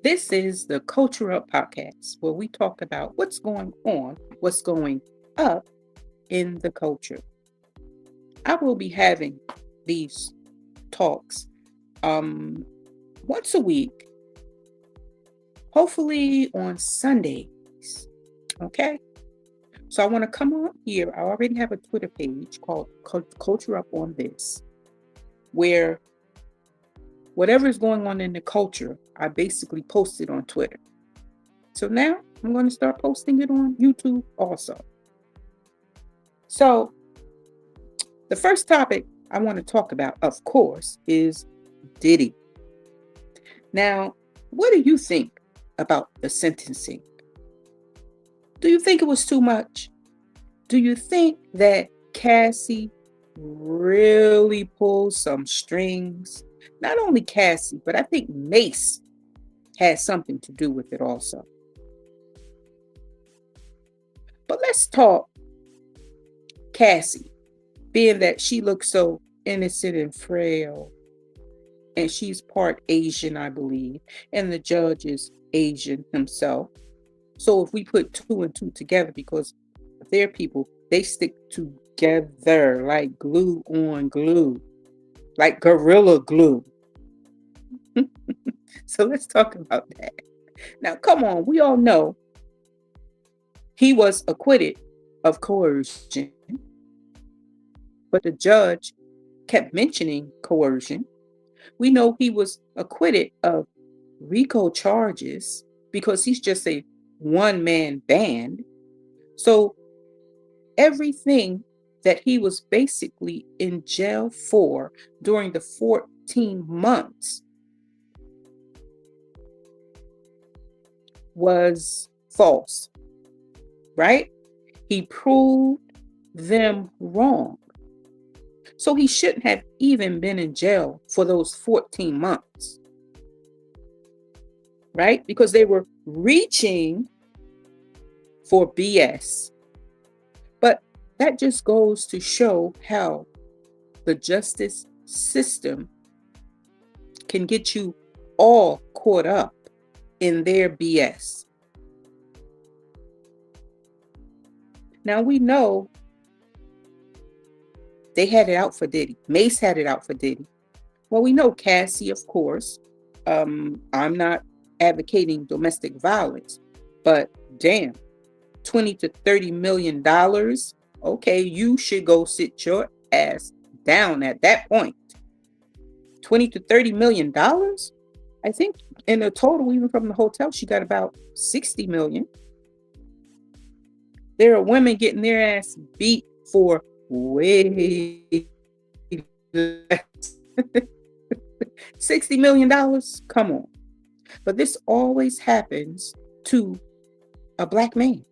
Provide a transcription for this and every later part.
This is the CultureUp podcast, where we talk about what's going on, what's going up in the culture. I will be having these talks once a week, hopefully on Sundays. Okay? So I want to come on here. I already have a Twitter page called CultureUp on this, where whatever is going on in the culture, I basically post it on Twitter. So now I'm going to start posting it on YouTube also. So the first topic I want to talk about, of course, is Diddy. Now, what do you think about the sentencing? Do you think it was too much? Do you think that Cassie really pulled some strings? Not only Cassie, but I think Mace had something to do with it also. But let's talk Cassie, being that she looks so innocent and frail, and she's part Asian, I believe, and the judge is Asian himself. So if we put two and two together, because their people, they stick together like glue on glue, like gorilla glue. So let's talk about that. Now, come on, we all know he was acquitted of coercion, but the judge kept mentioning coercion. We know he was acquitted of RICO charges because he's just a one-man band. So everything that he was basically in jail for during the 14 months was false, right? He proved them wrong. So he shouldn't have even been in jail for those 14 months, right? Because they were reaching for BS. But that just goes to show how the justice system can get you all caught up in their BS. Now we know they had it out for Diddy. Mace had it out for Diddy. Well, we know Cassie, of course. I'm not advocating domestic violence, but damn, $20 to $30 million. Okay, you should go sit your ass down at that point. $20 to $30 million. I think in the total, even from the hotel, she got about 60 million. There are women getting their ass beat for way less. $60 million? Come on. But this always happens to a black man.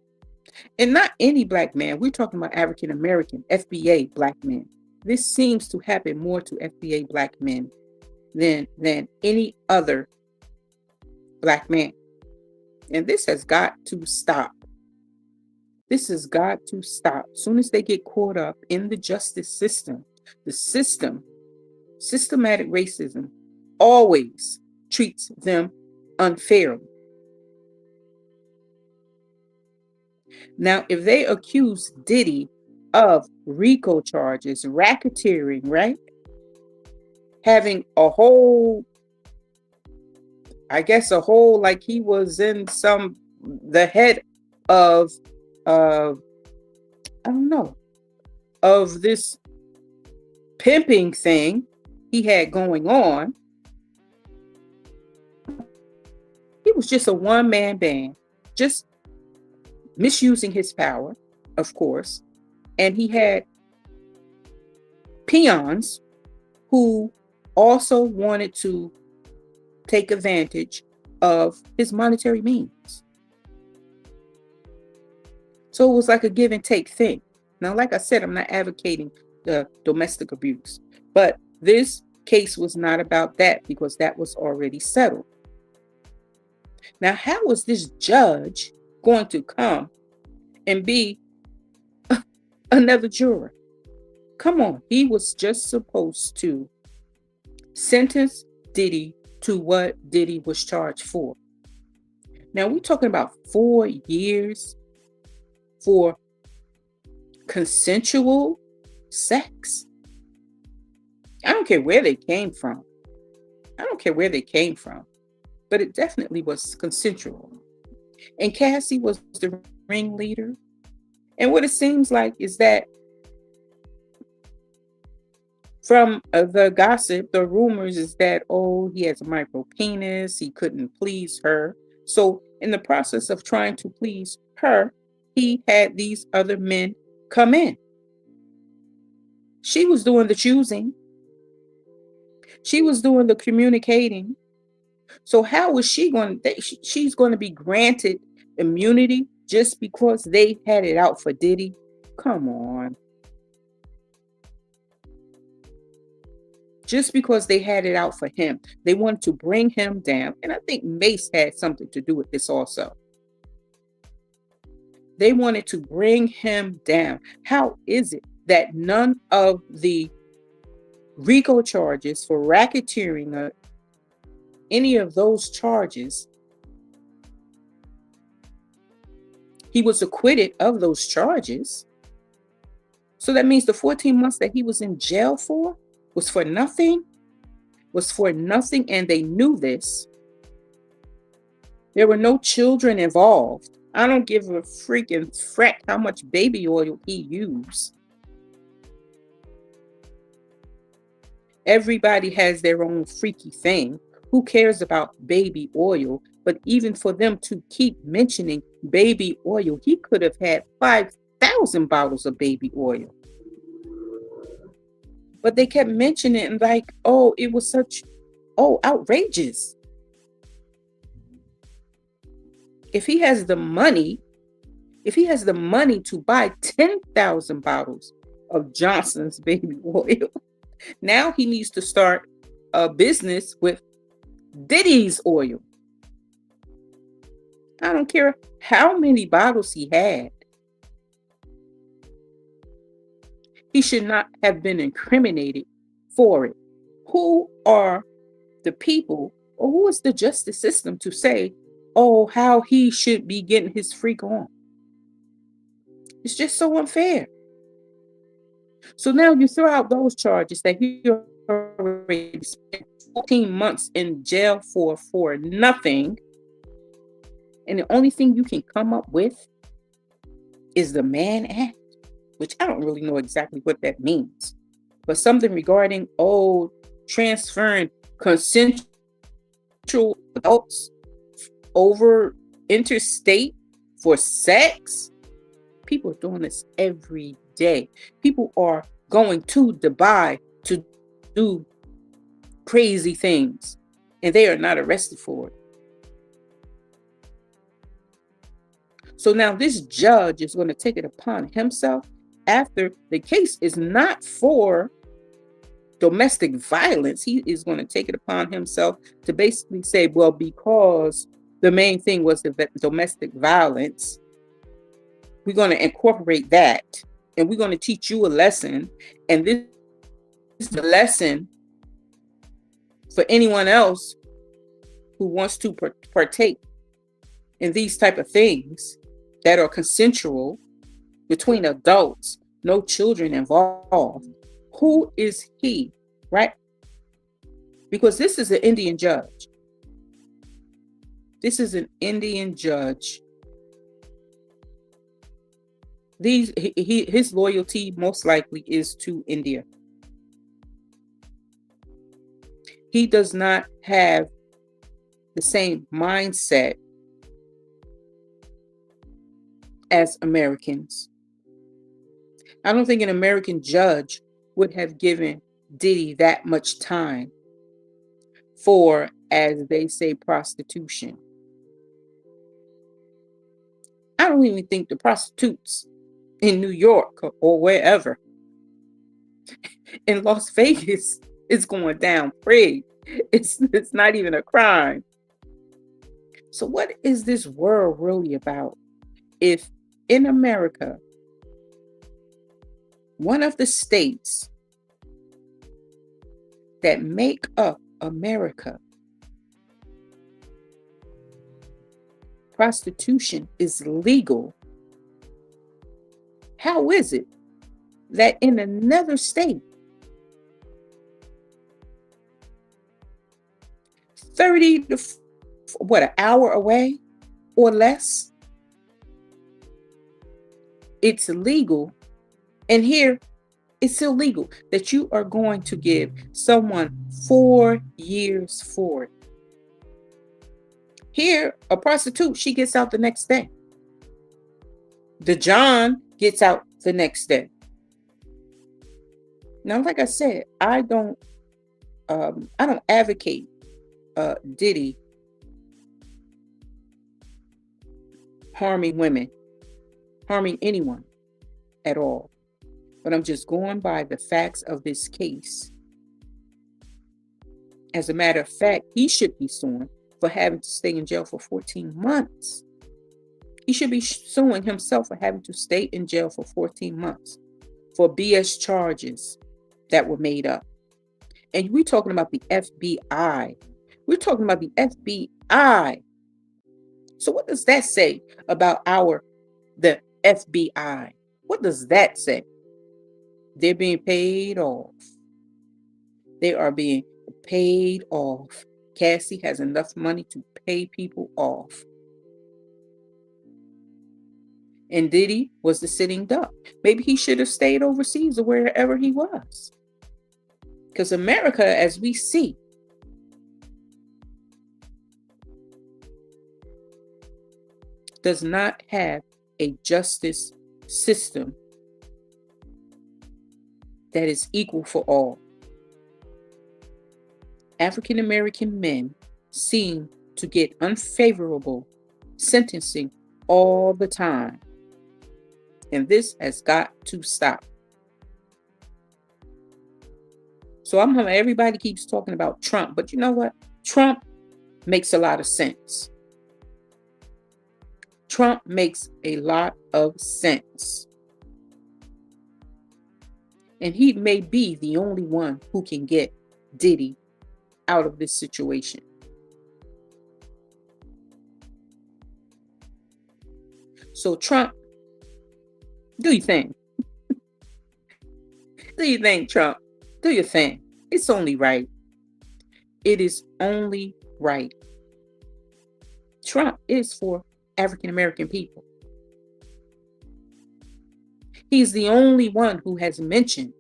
And not any black man. We're talking about African American, FBA black men. This seems to happen more to FBA black men than any other black man. And this has got to stop. This has got to stop. As soon as they get caught up in the justice system, the system, systematic racism always treats them unfairly. Now, if they accuse Diddy of RICO charges, racketeering, right? Having a whole, like he was in the head of, I don't know, of this pimping thing he had going on. He was just a one-man band, just misusing his power, of course. And he had peons who also wanted to take advantage of his monetary means. So it was like a give and take thing. Now, like I said, I'm not advocating the domestic abuse, but this case was not about that because that was already settled. Now, how was this judge going to come and be another juror? Come on, he was just supposed to sentence Diddy to what Diddy was charged for. Now we're talking about 4 years for consensual sex. I don't care where they came from. I don't care where they came from, but it definitely was consensual. And Cassie was the ringleader. And what it seems like is that from the gossip, the rumors is that, oh, he has a micro penis, he couldn't please her. So in the process of trying to please her, he had these other men come in. She was doing the choosing. She was doing the communicating. So how is she going to, she's going to be granted immunity just because they had it out for Diddy? Come on. Just because they had it out for him. They wanted to bring him down. And I think Mace had something to do with this also. They wanted to bring him down. How is it that none of the RICO charges for racketeering, any of those charges, he was acquitted of those charges? So that means the 14 months that he was in jail for was for nothing, and they knew this. There were no children involved. I don't give a freaking frack how much baby oil he used. Everybody has their own freaky thing. Who cares about baby oil? But even for them to keep mentioning baby oil, he could have had 5,000 bottles of baby oil. But they kept mentioning it like, oh, it was such, outrageous. If he has the money to buy 10,000 bottles of Johnson's baby oil, now he needs to start a business with Diddy's oil. I don't care how many bottles he had. He should not have been incriminated for it. Who are the people, or who is the justice system to say, oh, how he should be getting his freak on? It's just so unfair. So now you throw out those charges that he already spent 14 months in jail for nothing. And the only thing you can come up with is the Mann Act, which I don't really know exactly what that means. But something regarding, transferring consensual adults over interstate for sex. People are doing this every day. People are going to Dubai to do crazy things, and they are not arrested for it. So now this judge is going to take it upon himself, after the case is not for domestic violence. He is going to take it upon himself to basically say, well, because the main thing was the domestic violence, we're going to incorporate that, and we're going to teach you a lesson. And this is a lesson for anyone else who wants to partake in these type of things that are consensual between adults, no children involved. Who is he, right? Because this is an Indian judge. This is an Indian judge. His loyalty most likely is to India. He does not have the same mindset as Americans. I don't think an American judge would have given Diddy that much time for, as they say, prostitution. I don't even think the prostitutes in New York or wherever in Las Vegas is going down free. It's not even a crime. So what is this world really about? If in America, one of the states that make up America prostitution is legal, how is it that in another state, 30 to an hour away or less, it's legal, and here it's illegal, that you are going to give someone 4 years for it? Here, a prostitute, she gets out the next day. The John gets out the next day. Now, like I said, I don't advocate Diddy harming women, harming anyone at all. But I'm just going by the facts of this case. As a matter of fact, he should be suing for having to stay in jail for 14 months. He should be suing himself for having to stay in jail for 14 months for BS charges that were made up. And we're talking about the FBI. We're talking about the FBI. So what does that say about the FBI? What does that say? They're being paid off. They are being paid off. Cassie has enough money to pay people off. And Diddy was the sitting duck. Maybe he should have stayed overseas or wherever he was. Because America, as we see, does not have a justice system that is equal for all. African American men seem to get unfavorable sentencing all the time. And this has got to stop. So everybody keeps talking about Trump, but you know what? Trump makes a lot of sense. Trump makes a lot of sense. And he may be the only one who can get Diddy out of this situation. So Trump, do your thing. Do your thing, Trump. Do your thing. It's only right. It is only right. Trump is for African American people. He's the only one who has mentioned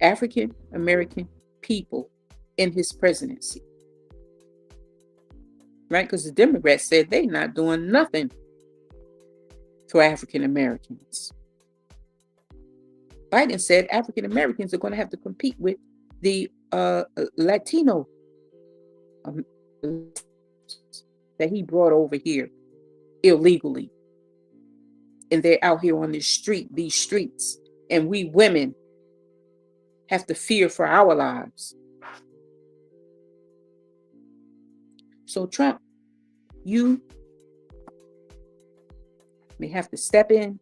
African American people in his presidency. Right? Because the Democrats said they're not doing nothing for African Americans. Biden said African Americans are going to have to compete with the Latino that he brought over here illegally. And they're out here on these streets, and we women have to fear for our lives. So Trump, you may have to step in.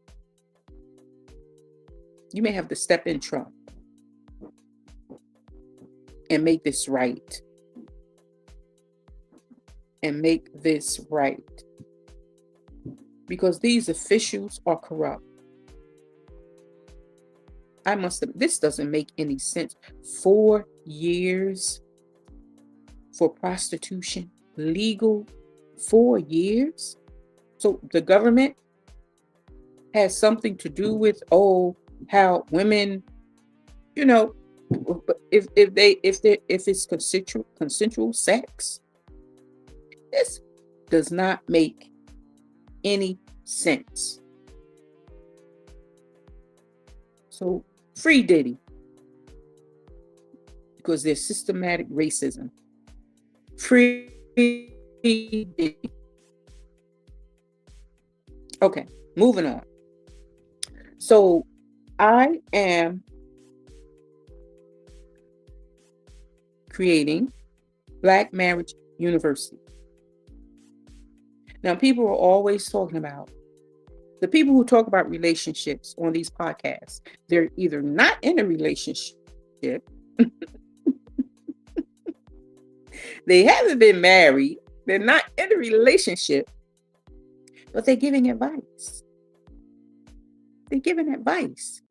You may have to step in, Trump, and make this right. And make this right. Because these officials are corrupt. This doesn't make any sense. 4 years for prostitution, legal, 4 years. So the government has something to do with, how women, if it's consensual sex, this does not make any sense. So free Diddy, because there's systematic racism. Free Diddy. Okay, moving on. So I am creating Black Marriage University. Now, people are always talking about, the people who talk about relationships on these podcasts, they're either not in a relationship, they haven't been married, they're not in a relationship, but they're giving advice. They're giving advice.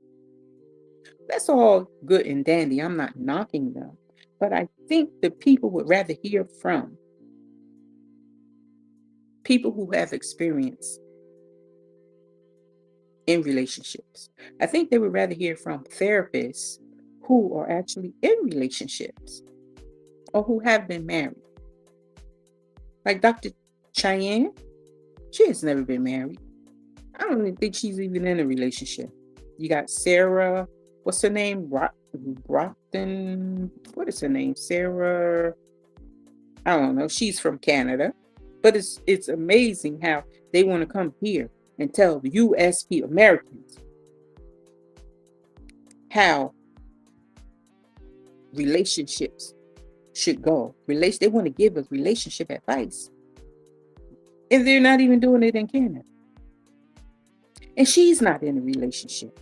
That's all good and dandy. I'm not knocking them. But I think the people would rather hear from people who have experience in relationships. I think they would rather hear from therapists who are actually in relationships or who have been married. Like Dr. Cheyenne, she has never been married. I don't even think she's even in a relationship. You got Sarah, what's her name? Brockton, what is her name? Sarah, I don't know. She's from Canada. But it's amazing how they want to come here and tell the USP Americans how relationships should go. They want to give us relationship advice. And they're not even doing it in Canada. And she's not in a relationship.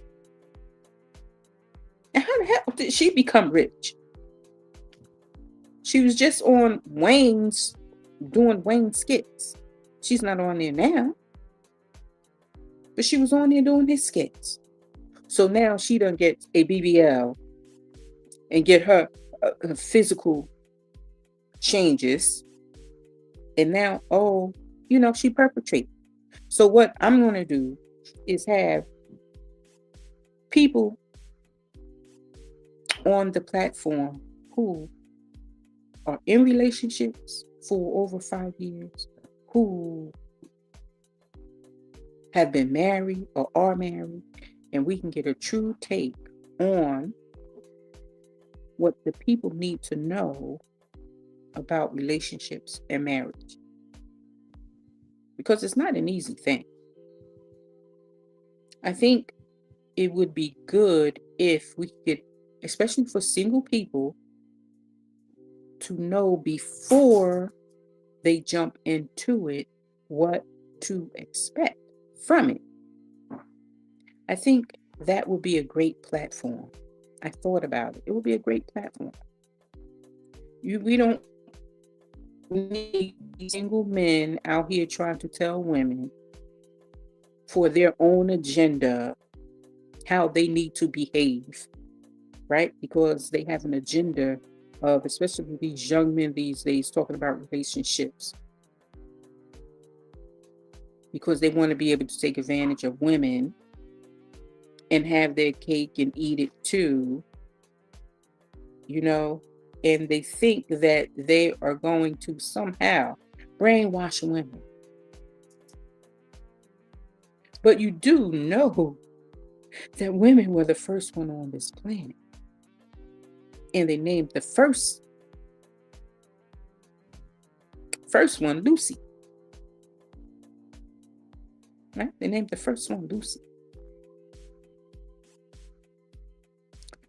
And how the hell did she become rich? She was just on Wayne's, doing Wayne skits. She's not on there now. But she was on there doing his skits. So now she done get a BBL and get her physical changes. And now, she perpetrates. So what I'm going to do is have people on the platform who are in relationships for over 5 years, who have been married or are married, and we can get a true take on what the people need to know about relationships and marriage. Because it's not an easy thing. I think it would be good if we could, especially for single people, to know before they jump into it what to expect from it. I think that would be a great platform. I thought about it. It would be a great platform. We don't need single men out here trying to tell women for their own agenda how they need to behave, right? Because they have an agenda of, especially these young men these days, talking about relationships. Because they want to be able to take advantage of women and have their cake and eat it too, and they think that they are going to somehow brainwash women. But you do know that women were the first one on this planet. And they named the first one Lucy. Right? They named the first one Lucy.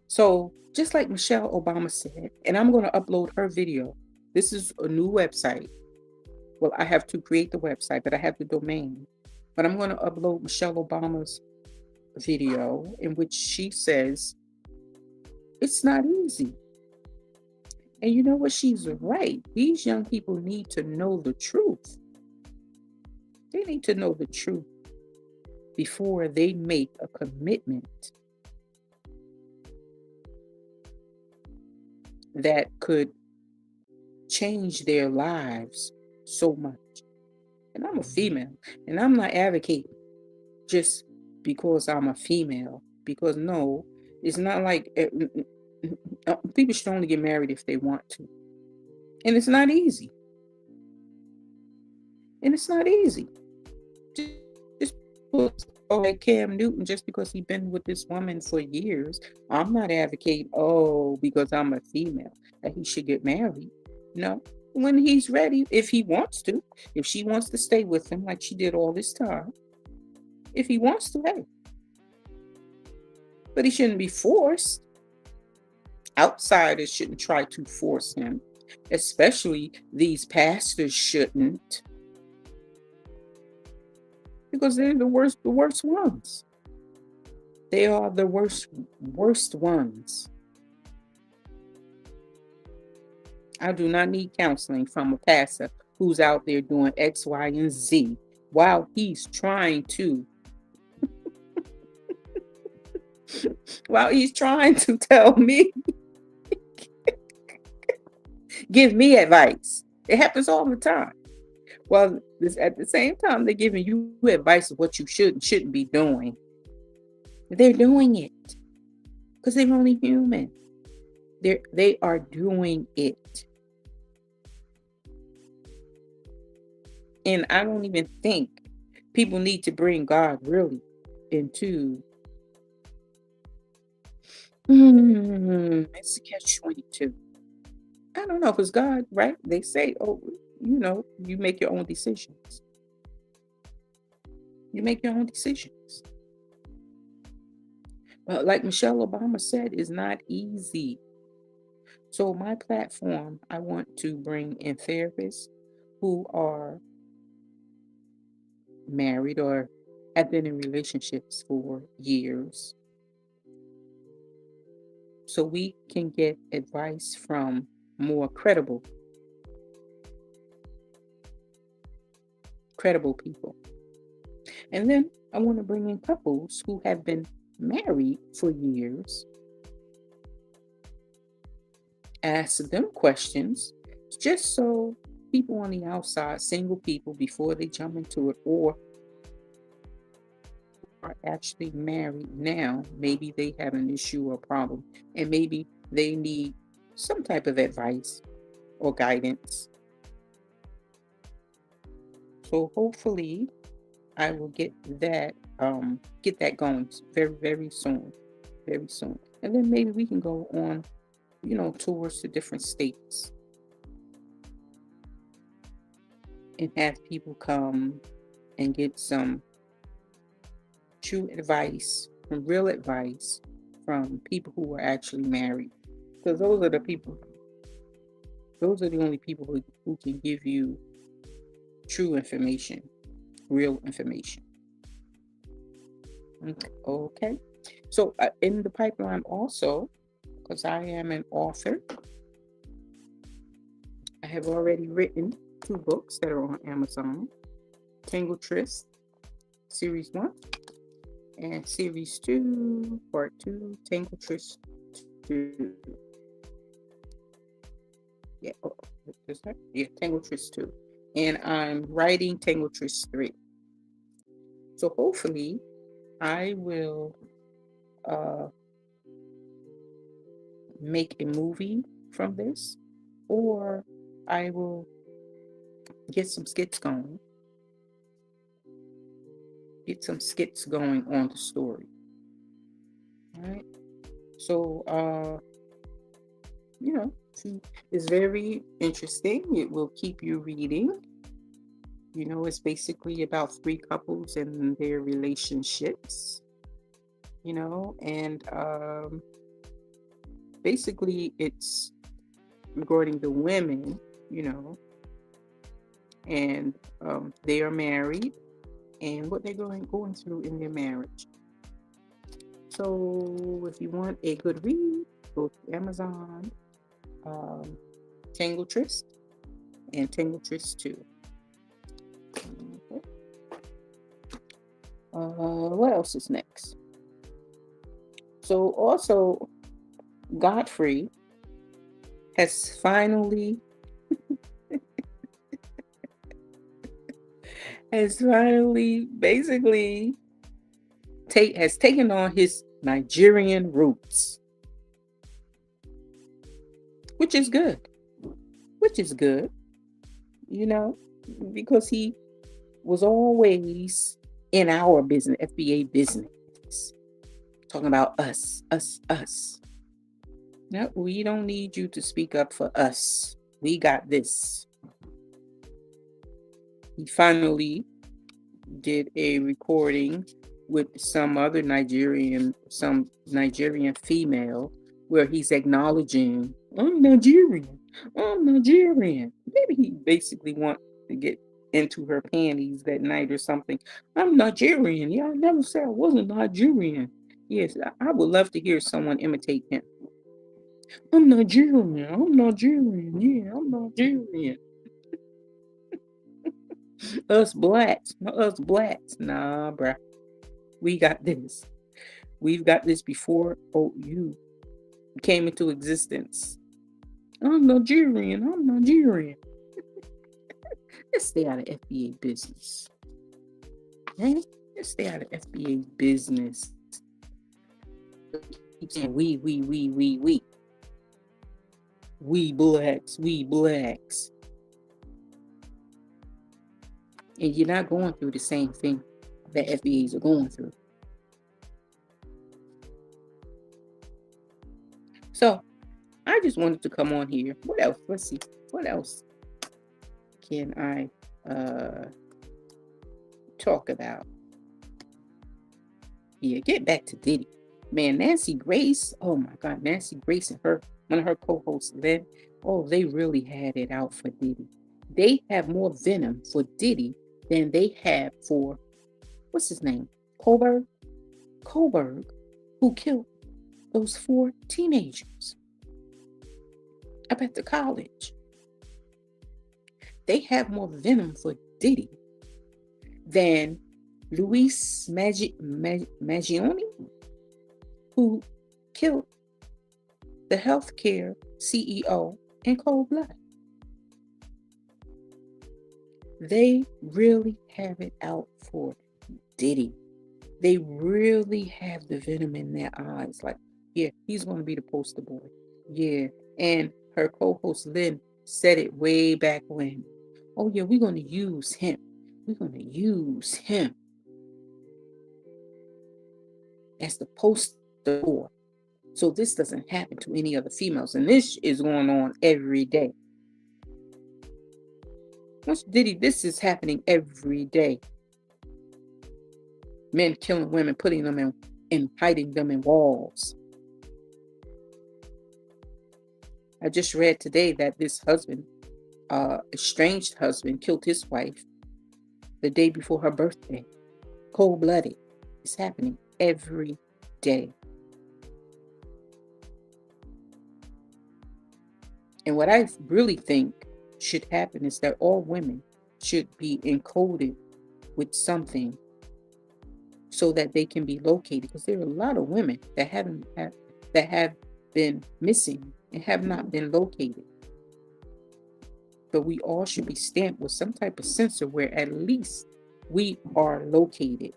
So just like Michelle Obama said, and I'm going to upload her video. This is a new website. Well, I have to create the website, but I have the domain. But I'm going to upload Michelle Obama's video in which she says it's not easy. And you know what? She's right. These young people need to know the truth. They need to know the truth before they make a commitment that could change their lives so much. And I'm a female, and I'm not advocating just because I'm a female, because no, it's not like people should only get married if they want to. And it's not easy. Just like Cam Newton, just because he's been with this woman for years, I'm not advocating, because I'm a female, that he should get married. No, when he's ready, if he wants to, if she wants to stay with him like she did all this time, if he wants to, hey. But he shouldn't be forced. Outsiders shouldn't try to force him, especially these pastors shouldn't, because they're the worst ones. They are the worst ones. I do not need counseling from a pastor who's out there doing X, Y, and Z while he's trying to tell me, give me advice. It happens all the time. Well, at the same time, they're giving you advice of what you should and shouldn't be doing. They're doing it because they're only human. They are doing it. And I don't even think people need to bring God really into it's a catch-22. I don't know, because God, right? They say, oh, you make your own decisions. You make your own decisions. But like Michelle Obama said, it's not easy. So my platform, I want to bring in therapists who are married or have been in relationships for years. So we can get advice from more credible people. And then I want to bring in couples who have been married for years. Ask them questions just so people on the outside, single people, before they jump into it, or are actually married now, maybe they have an issue or problem, and maybe they need some type of advice or guidance. So hopefully I will get that going very, very soon. Very soon. And then maybe we can go on, tours to different states and have people come and get some true advice, from real advice from people who are actually married. Because those are the only people who can give you true information, real information. Okay. So in the pipeline also, because I am an author, I have already written 2 books that are on Amazon. Tangled Tryst, Series 1, and Series 2, Part 2, Tangled Tryst 2. Yeah, Tangled Tryst 2. And I'm writing Tangled Tryst 3. So hopefully I will make a movie from this, or I will get some skits going. On the story. All right. So, it's very interesting. It will keep you reading. It's basically about 3 couples and their relationships. And basically it's regarding the women, and they are married and what they're going through in their marriage. So if you want a good read, go to Amazon, Tangled Tryst and Tangled Tryst 2. Okay. What else is next? So also, Godfrey has finally basically has taken on his Nigerian roots, which is good, because he was always in our business, FBA business, talking about us. No, we don't need you to speak up for us. We got this. He finally did a recording with some Nigerian female, where he's acknowledging, I'm Nigerian. Maybe he basically wants to get into her panties that night or something. I'm Nigerian. Yeah, I never said I wasn't Nigerian. Yes, I would love to hear someone imitate him. I'm Nigerian. Yeah, I'm Nigerian. Us blacks. Nah, bruh. We got this. We've got this before OU came into existence. I'm Nigerian. Let's stay out of FBA business. Right? Let's stay out of FBA business. Keep saying we. We blacks. And you're not going through the same thing that FBAs are going through. So I just wanted to come on here. What else? Let's see. What else can I talk about? Yeah, get back to Diddy. Man, Nancy Grace. Oh my God, Nancy Grace and one of her co-hosts, Lynn. Oh, they really had it out for Diddy. They have more venom for Diddy than they have for, what's his name? Kohlberg, who killed those 4 teenagers up at the college. They have more venom for Diddy than Luis Maggioni, who killed the healthcare CEO in cold blood. They really have it out for Diddy. They really have the venom in their eyes. Like, yeah, he's going to be the poster boy. Yeah. And her co-host Lynn said it way back when. Oh, yeah, we're going to use him. We're going to use him as the poster boy. So this doesn't happen to any other females. And this is going on every day. Once Diddy, this is happening every day. Men killing women, putting them in and hiding them in walls. I just read today that this husband, estranged husband, killed his wife the day before her birthday. Cold-blooded. It's happening every day. And what I really think should happen is that all women should be encoded with something so that they can be located, because there are a lot of women that have been missing and have not been located. But we all should be stamped with some type of sensor where at least we are located.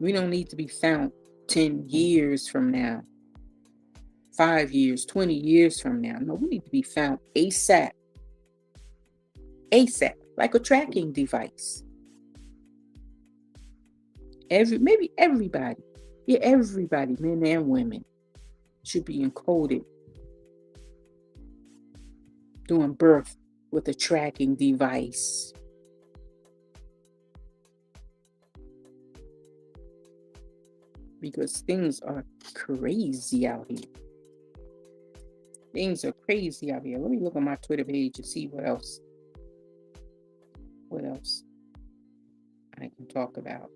We don't need to be found 10 years from now, 5 years, 20 years from now. No, we need to be found ASAP. ASAP, like a tracking device. Maybe everybody, men and women, should be encoded during birth with a tracking device. Because things are crazy out here. Things are crazy out here. Let me look on my Twitter page and see what else I can talk about.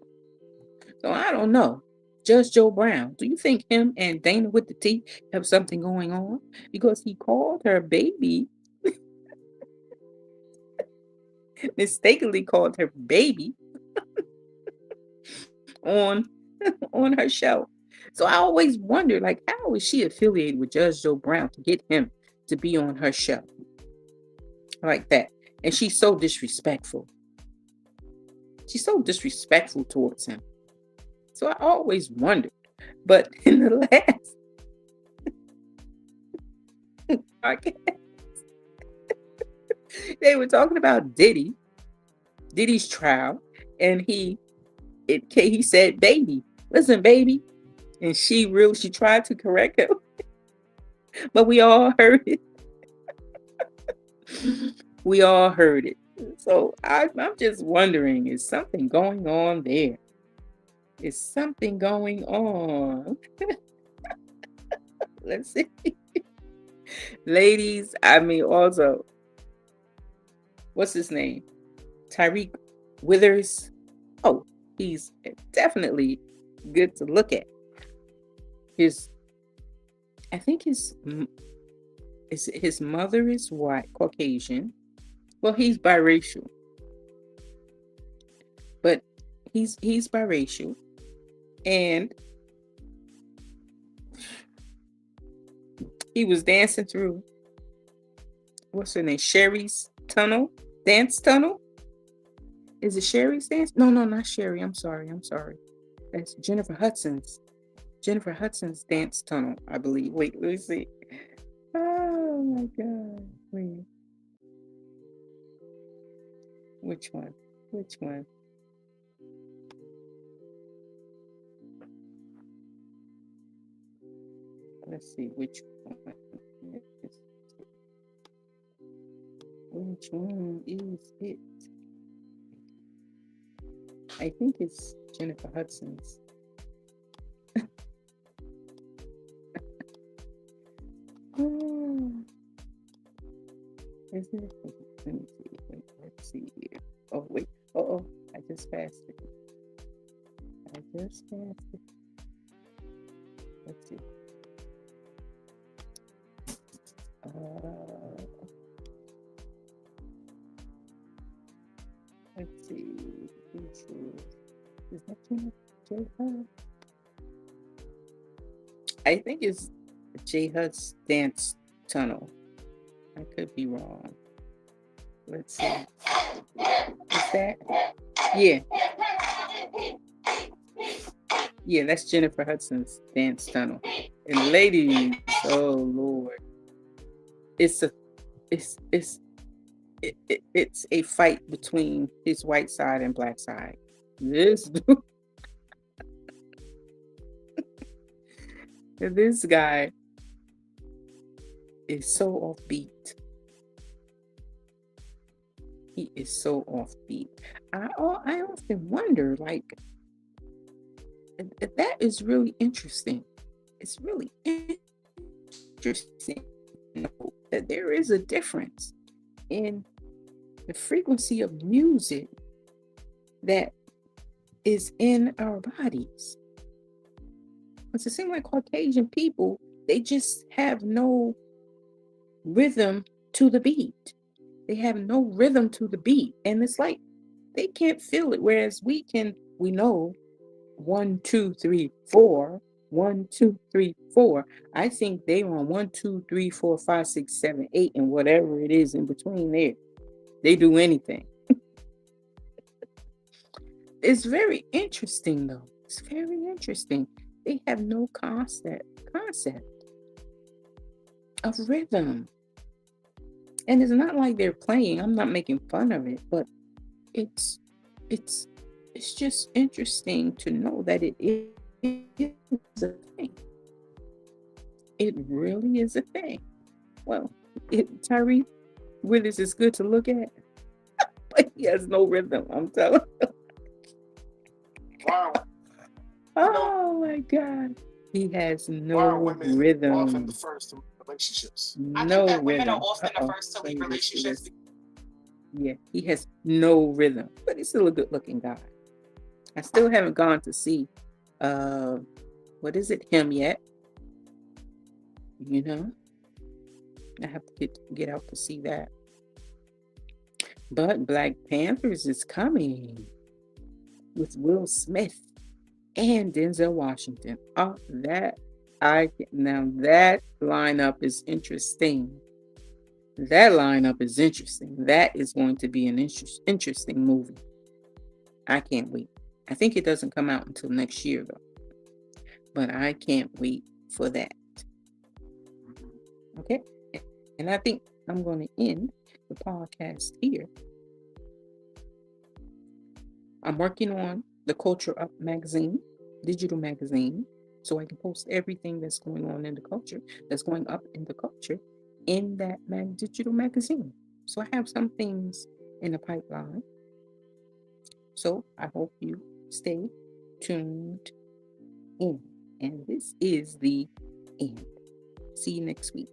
So I don't know. Judge Joe Brown, do you think him and Dana with the T have something going on? Because he called her baby, mistakenly called her baby on her show. So I always wonder, like, how is she affiliated with Judge Joe Brown to get him to be on her show like that? And she's so disrespectful. She's so disrespectful towards him. So I always wondered. But in the last podcast, they were talking about Diddy's trial, and he said, baby, listen, baby. And she tried to correct him, but we all heard it. We all heard it. So I'm just wondering, is something going on there? Is something going on? Let's see. Ladies, I mean, also, what's his name? Tyreek Withers. Oh, he's definitely good to look at. I think his mother is white, Caucasian. Well, he's biracial, but he's biracial, and he was dancing through, what's her name, Sherry's dance tunnel. Is it Sherry's dance? No, not Sherry. I'm sorry. That's Jennifer Hudson's dance tunnel, I believe. Wait, let me see. Oh my God. Wait. Which one? Let's see which one. Which one is it? I think it's Jennifer Hudson's. Oh, is it? Let me see. Wait, let's see here. Oh, wait. Oh, I just passed it. Let's see. Let's see. Is that J Hud? I think it's J Hud's dance tunnel. I could be wrong. Let's see. Is that? Yeah. Yeah, that's Jennifer Hudson's dance tunnel. And ladies, oh Lord, it's a fight between his white side and black side. This guy is so offbeat. He is so offbeat. I often wonder, like, that is really interesting. It's really interesting to know that there is a difference in the frequency of music that is in our bodies. Because it seems like Caucasian people, they just have no rhythm to the beat. They have no rhythm to the beat. And it's like they can't feel it. Whereas we know 1, 2, 3, 4. 1, 2, 3, 4. I think they on 1, 2, 3, 4, 5, 6, 7, 8, and whatever it is in between there. They do anything. It's very interesting, though. It's very interesting. They have no concept of rhythm. And it's not like they're playing. I'm not making fun of it, but it's just interesting to know that it is a thing. It really is a thing. Well, Tyree Willis is good to look at, but he has no rhythm, I'm telling you. Wow. Oh my God. He has no rhythm. Often the first to relationships. No I think that women rhythm. are often the first to leave relationships. Yeah, he has no rhythm, but he's still a good looking guy. I still haven't gone to see what is it, him yet. You know, I have to get out to see that. But Black Panthers is coming with Will Smith and Denzel Washington. Oh, that lineup is interesting. That lineup is interesting. That is going to be an interesting movie. I can't wait. I think it doesn't come out until next year, though. But I can't wait for that. Okay? And I think I'm going to end the podcast here. I'm working on the CultureUp magazine, digital magazine, so I can post everything that's going on in the culture, that's going up in the culture, in that digital magazine. So I have some things in the pipeline. So I hope you stay tuned in. And this is the end. See you next week.